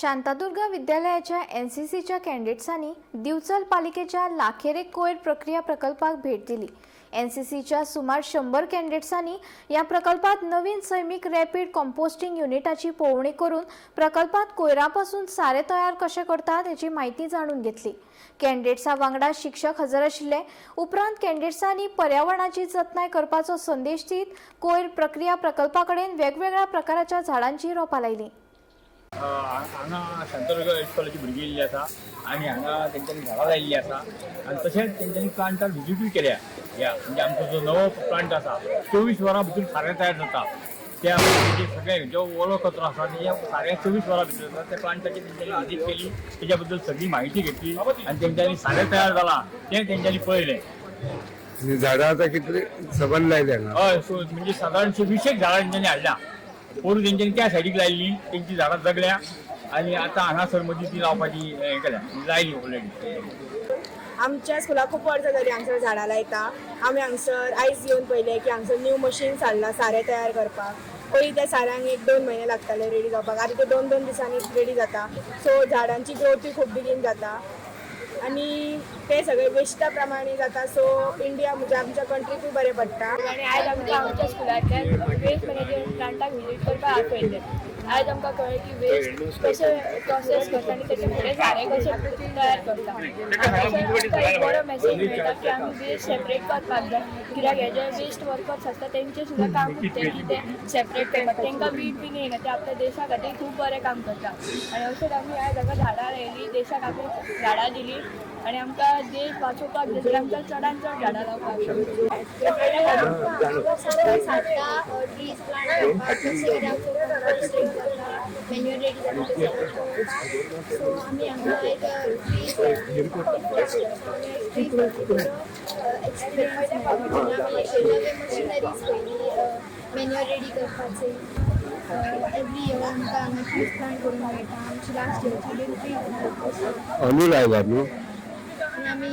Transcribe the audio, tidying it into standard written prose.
शांतादुर्गा विद्यालयाच्या एनसीसीच्या कॅडेट्सांनी दिवचल पालिकेच्या लाखेरे कोयर प्रक्रिया प्रकल्पाक भेट दिली। एनसीसीच्या सुमार 100 कॅडेट्सांनी या प्रकल्पात नवीन सैमिक रॅपिड कंपोस्टिंग युनिटाची पोवणी करून प्रकल्पात कोयरापासून सारे तयार कशे करतात याची माहिती जाणून घेतली। कॅडेट्सां वांगडा शिक्षक हजर आशिल्ले। उपरांत कॅडेट्सांनी पर्यावरणाची जतनाय करपाचो संदेश दीत कोयर प्रक्रिया प्रकल्पाकडेन वेगवेगळ्या प्रकाराच्या झाडांची रोपां लायली। हांगा शांतादुर्गा इस्कॉलाची भुरगीं येयल्लीं आसा आनी हांगा तेंच्यांनी झाडां लायिल्लीं आसा आनी तशेंच तेंच्यांनी प्लांटाक विजीटूय केल्या। म्हणजे आमचो जो नवो प्लांट आसा 24 वरां भितर सारें तयार जाता। त्या सगळे जो ओलो कचरो आसा ते सारें 24 वरां भितर जाता। त्या प्लांटाची तेंच्यांनी विजीट केली, तेच्या बद्दल सगळी म्हायती घेतली आनी तेंच्यांनी सारें तयार जालां तें तेंच्यांनी पळयलें। झाडां आतां कितली सबंद लायल्या हय, म्हणजे सादारण 20 झाडां तेंच्यांनी हाडल्या। पोरू तेंच्यांनी त्या सायडीक लायिल्लीं, तेंची झाडां जगल्या आनी आतां हांगासर मदीं ती लावपाची हें केल्या, लायली ऑलरेडी। आमच्या स्कुलाक खूब वर्सां जालीं हांगसर झाडां लायता। आमी हांगसर आयज येवन पळयलें की हांगसर न्यू मशीन्स हाडला सारें तयार करपाक। पयलीं त्या साऱ्यांक 1-2 म्हयने लागताले रेडी जावपाक, आतां ते 2-2 दिसांनी रेडी जाता। सो झाडांची ग्रोथूय खूब बेगीन जाता आनी ते सगळे वेस्टा प्रमाणे जाता। सो इंडिया म्हणजे आमच्या कंट्रीकूय बरें पडटा। आनी आयज आमच्या स्कुलांतल्यान वेस्ट मॅनेजमेंट प्लांटाक विजीट करपाक आपयलें। आयज आमकां कळ्ळें की वेस्ट कशें प्रोसेस करता आनी तेचे फुडें सारें कशें तयार करता। एक बरो मॅसेज मेळटा की आमी वेस्ट सेपरेट करपाक जाय, कित्याक हे जे वेस्ट वर्कर्स आसता तेंचें सुद्दां काम तें की ते सेपरेट करपाक, तांकां वीट बी येयना, ते आपल्या देशा खातीर खूब बरें काम करता। आनी अशेंच आमी आयज हांगा झाडां लायलीं, देशाक आमी झाडां दिलीं आनी आमकां देश वाचोवपाक जाय जाल्यार आमकां चडांत चड झाडां लावपाक मॅन्युअर रेडी करपाचे। एवरी इयर आमकां हांगा ट्रीज प्लांट करून मेळटा। आमची लास्ट इयरची बीन ट्रीज अंदू लायला न्हू आनी आमी